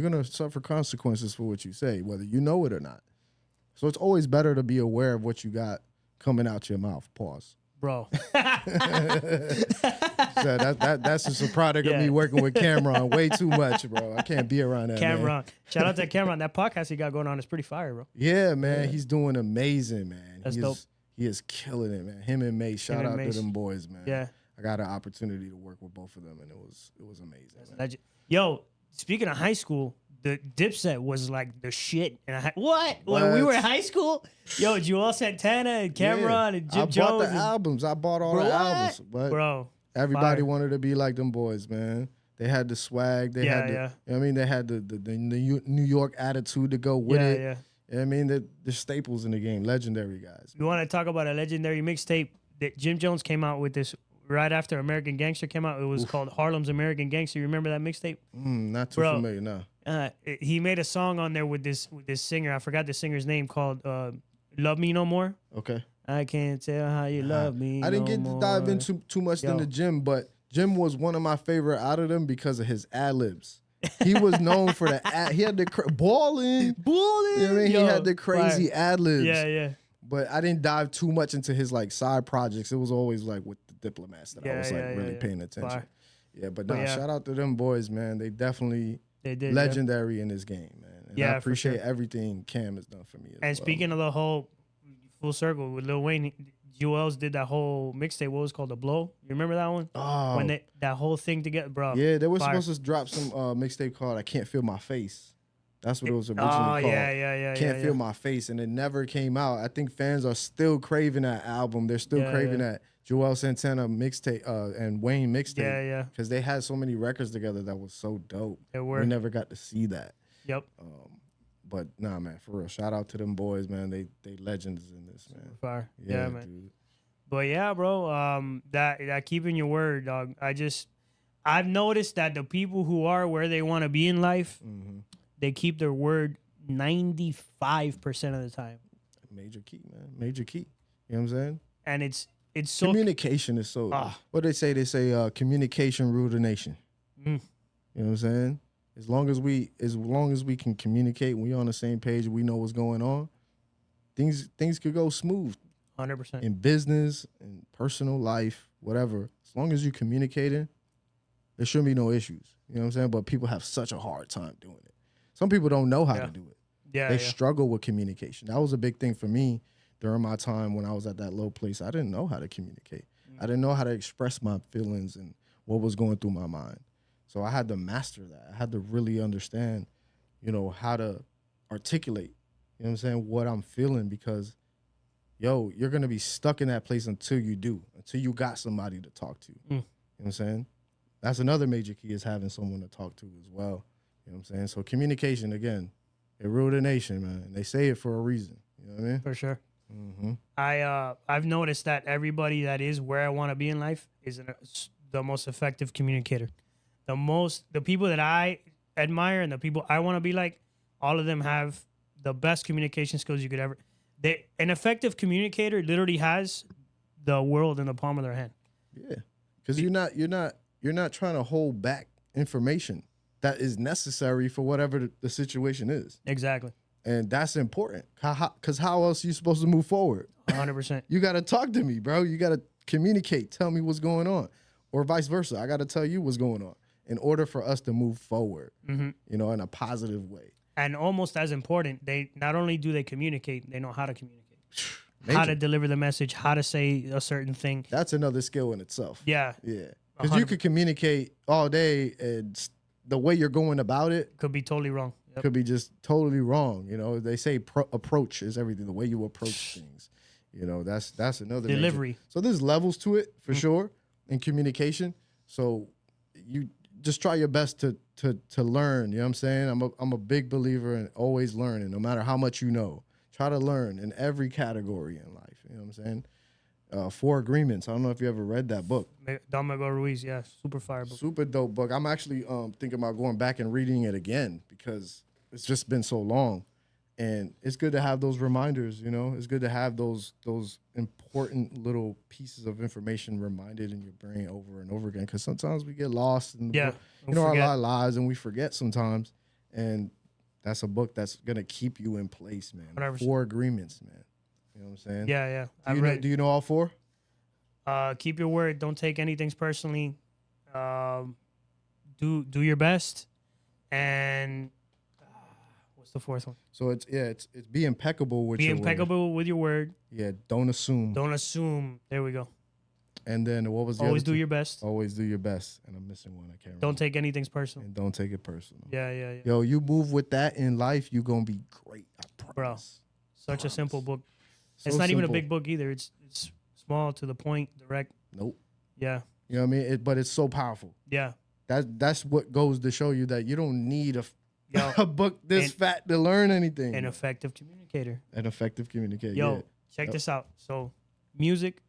You're going to suffer consequences for what you say, whether you know it or not. So it's always better to be aware of what you got coming out your mouth. Pause. Bro. So that's just a product of me working with Cameron way too much, bro. I can't be around that, Cameron. man. Shout out to Cameron. That podcast he got going on is pretty fire, bro. Yeah, man. He's doing amazing, man. That's dope. He is killing it, man. Him and Mace. Shout out to them boys, man. Yeah. I got an opportunity to work with both of them, and it was amazing. Man. Yo, speaking of high school, the Dipset was like the shit. And when we were in high school, yo, Joel Santana and Cameron and Jim Jones. I bought the albums. I bought all the albums. But everybody wanted to be like them boys, man. They had the swag. They had the, you know what I mean? They had the New York attitude to go with it. Yeah. You know what I mean? The staples in the game. Legendary guys. You want to talk about a legendary mixtape that Jim Jones came out with this right after American Gangster came out. It was called Harlem's American Gangster. You remember that mixtape? Not too familiar, no. He made a song on there with this singer. I forgot the singer's name, called Love Me No More. Okay. I can't tell how you love me. I didn't get to dive into too much into Jim, but Jim was one of my favorite out of them because of his ad-libs. He was known for the he had the balling. You know what I mean? He had the crazy ad-libs. Yeah. But I didn't dive too much into his like side projects. It was always like with the Diplomats that I was like really paying attention. Yeah, but shout out to them boys, man. They definitely legendary in this game, man. And I appreciate everything Cam has done for me. And speaking of the whole full circle with Lil Wayne, Joel's did that whole mixtape. What was it called? The Blow. You remember that one? Oh, when that whole thing together, bro. Yeah, they were supposed to drop some mixtape called "I Can't Feel My Face." That's what it was originally called. Yeah. Can't Feel My Face, and it never came out. I think fans are still craving that album. They're still craving that Joel Santana mixtape and Wayne mixtape. Yeah. Because they had so many records together that was so dope. We never got to see that. Yep. But nah, man, for real. Shout out to them boys, man. They legends in this, man. Fire. Yeah, man. Dude. But yeah, bro. That keeping your word, dog. I've noticed that the people who are where they want to be in life, they keep their word 95% of the time. Major key, man. Major key. You know what I'm saying? And it's so communication is so. What they say? They say communication rule the nation. You know what I'm saying? As long as we can communicate, we on the same page, we know what's going on. Things could go smooth. 100%. In business, in personal life, whatever. As long as you're communicating, there shouldn't be no issues. You know what I'm saying? But people have such a hard time doing it. Some people don't know how to do it. They struggle with communication. That was a big thing for me during my time when I was at that low place. I didn't know how to communicate. I didn't know how to express my feelings and what was going through my mind. So I had to master that. I had to really understand, how to articulate, what I'm saying, what I'm feeling, because, you're going to be stuck in that place until you got somebody to talk to. You know what I'm saying? That's another major key, is having someone to talk to as well. You know what I'm saying? So communication, again, it ruled the nation, man. And they say it for a reason. You know what I mean? For sure. I've noticed that everybody that is where I want to be in life is the most effective communicator. The people that I admire and the people I want to be like, all of them have the best communication skills you could ever. An effective communicator literally has the world in the palm of their hand. Yeah, because you're not trying to hold back information that is necessary for whatever the situation is. Exactly. And that's important, because how else are you supposed to move forward? 100%. You got to talk to me, bro. You got to communicate. Tell me what's going on. Or vice versa. I got to tell you what's going on in order for us to move forward, in a positive way. And almost as important, they not only do they communicate, they know how to communicate. How to deliver the message, how to say a certain thing. That's another skill in itself. Yeah. Yeah. Because you could communicate all day, and the way you're going about it could be totally wrong. Yep. Could be just totally wrong. They say approach is everything. The way you approach things. That's another delivery. Major. So there's levels to it for sure in communication. So you just try your best to learn. You know what I'm saying? I'm a big believer in always learning, no matter how much you know. Try to learn in every category in life. You know what I'm saying? 4 Agreements. I don't know if you ever read that book. Don Miguel Ruiz, yeah, super fire book. Super dope book. I'm actually thinking about going back and reading it again, because it's just been so long. And it's good to have those reminders, It's good to have those important little pieces of information reminded in your brain over and over again, because sometimes we get lost in our lives and we forget sometimes. And that's a book that's gonna keep you in place, man. 100%. 4 agreements, man. You know what I'm saying? Yeah. Do you know all 4? Keep your word. Don't take anything personally. Do your best. And what's the 4th one? So it's be impeccable with your word. Be impeccable with your word. Yeah, don't assume. Don't assume. There we go. And then what was the always other do your best. Always do your best. And I'm missing one. I can't remember. Don't take anything personal. And don't take it personal. Yeah. Yo, you move with that in life, you're gonna be great. I promise. Bro, such a simple book. So it's not simple. even a big book either. It's small, to the point, direct. Nope. Yeah. You know what I mean? But it's so powerful. Yeah. That's what goes to show you that you don't need a book this fat to learn anything. An effective communicator. An effective communicator. Yo, check this out. So, music,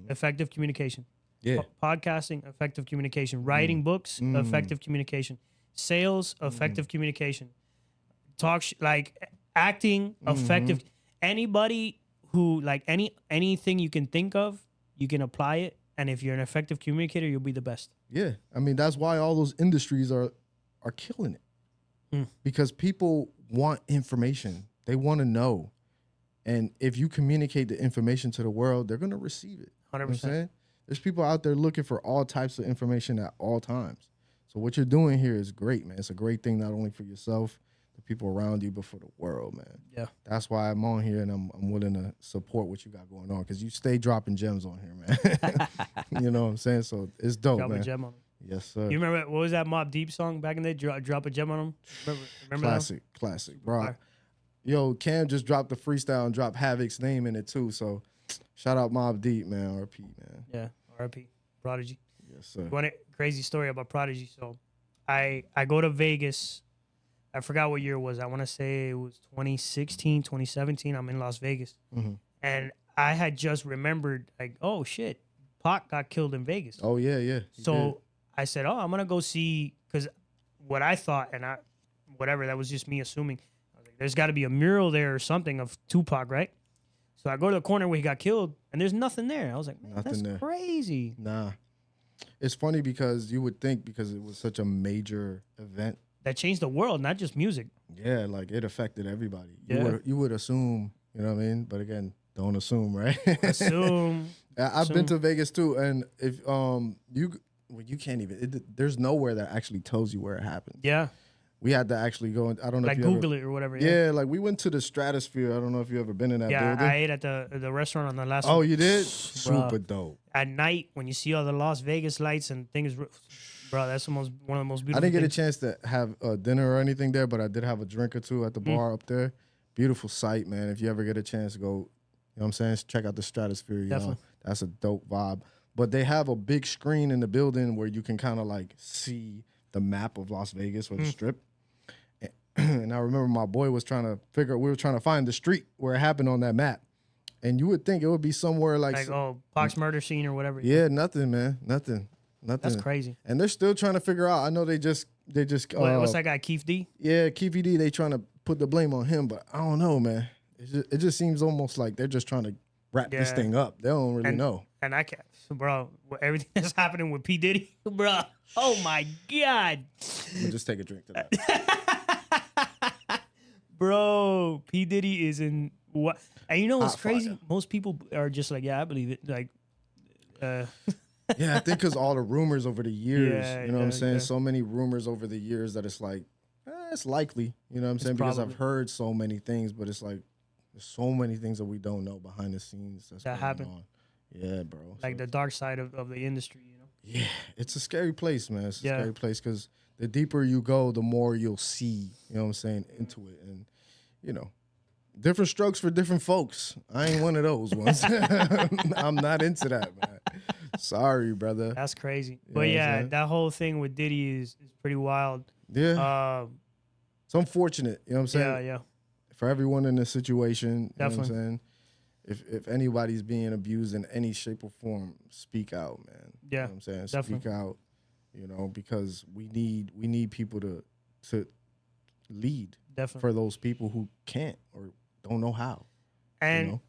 effective communication. Yeah. Podcasting, effective communication. Writing books, effective communication. Sales, effective communication. Like acting, effective. Anybody who, like, anything you can think of, you can apply it. And if you're an effective communicator, you'll be the best. Yeah. I mean, that's why all those industries are killing it. Because people want information. They want to know. And if you communicate the information to the world, they're going to receive it. 100%. You know what I'm saying? There's people out there looking for all types of information at all times. So what you're doing here is great, man. It's a great thing not only for yourself, the people around you, but for the world, man. Yeah. That's why I'm on here and I'm willing to support what you got going on, because you stay dropping gems on here, man. You know what I'm saying? So it's dope, Drop man. a gem on them. Yes, sir. You remember, what was that Mobb Deep song back in the day? Drop a gem on them? Remember Classic, bro. Yo, Cam just dropped the freestyle and dropped Havoc's name in it too. So shout out Mobb Deep, man. RP, man. Yeah, RP. Prodigy. Yes, sir. One crazy story about Prodigy. So I go to Vegas. I forgot what year it was. I want to say it was 2016, 2017. I'm in Las Vegas. And I had just remembered, like, oh, shit, Pac got killed in Vegas. Oh, yeah. So I said, oh, I'm going to go see, because what I thought, and whatever, that was just me assuming. I was like, there's got to be a mural there or something of Tupac, right? So I go to the corner where he got killed, and there's nothing there. I was like, man, that's crazy. Nah. It's funny because you would think, because it was such a major event that changed the world, not just music. Yeah, like it affected everybody. Yeah. You would assume, you know what I mean? But again, don't assume, right? Assume. I've been to Vegas too, and if you can't even. There's nowhere that actually tells you where it happened. Yeah. We had to actually go. I don't know. Like if you Google it or whatever. Yeah, like we went to the Stratosphere. I don't know if you ever been in that building. I ate at the restaurant on the last. Oh, you did? Super dope. At night, when you see all the Las Vegas lights and things, bro, that's one of the most beautiful. I didn't get things. a chance to have dinner or anything there, but I did have a drink or two at the bar up there. Beautiful sight, man. If you ever get a chance to go, you know what I'm saying? Check out the Stratosphere. You know? That's a dope vibe. But they have a big screen in the building where you can kind of like see the map of Las Vegas or the Strip. And I remember my boy was we were trying to find the street where it happened on that map. And you would think it would be somewhere like Pac's murder scene or whatever. Yeah, nothing, man. Nothing. That's crazy. And they're still trying to figure out. I know they just what's that guy, Keith D? Yeah, Keith D. They trying to put the blame on him, but I don't know, man. It just seems almost like they're just trying to wrap this thing up. They don't really know. And I can't, bro. Everything that's happening with P. Diddy, bro. Oh my God. We'll just take a drink to that. Bro, P. Diddy is in what? And you know what's crazy? Fire. Most people are just like, yeah, I believe it. Like, yeah, I think because all the rumors over the years, you know what I'm saying? Yeah. So many rumors over the years that it's like, it's likely, you know what I'm saying? Because I've heard so many things, but it's like, there's so many things that we don't know behind the scenes that happen. On. Yeah, bro. Like the dark side of the industry, you know? Yeah, it's a scary place, man. It's a scary place because the deeper you go, the more you'll see, you know what I'm saying, into it. And, you know, different strokes for different folks. I ain't one of those ones. I'm not into that, man. Sorry, brother. That's crazy. You but yeah, that whole thing with Diddy is pretty wild. Yeah. It's unfortunate, you know what I'm saying? Yeah. For everyone in this situation, Definitely. You know what I'm saying? If anybody's being abused in any shape or form, speak out, man. Yeah. You know what I'm saying? Definitely. Speak out, you know, because we need people to lead. Definitely. For those people who can't or don't know how. And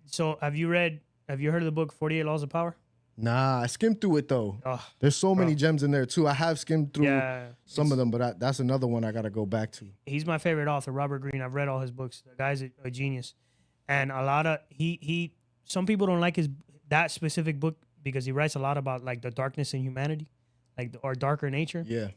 so have you heard of the book 48 Laws of Power? Nah, I skimmed through it though. There's so many gems in there too. I have skimmed through some of them, but that's another one I gotta go back to. He's my favorite author, Robert Greene. I've read all his books. The guy's a genius, and a lot of he. Some people don't like that specific book because he writes a lot about like the darkness in humanity, like our darker nature. Yeah.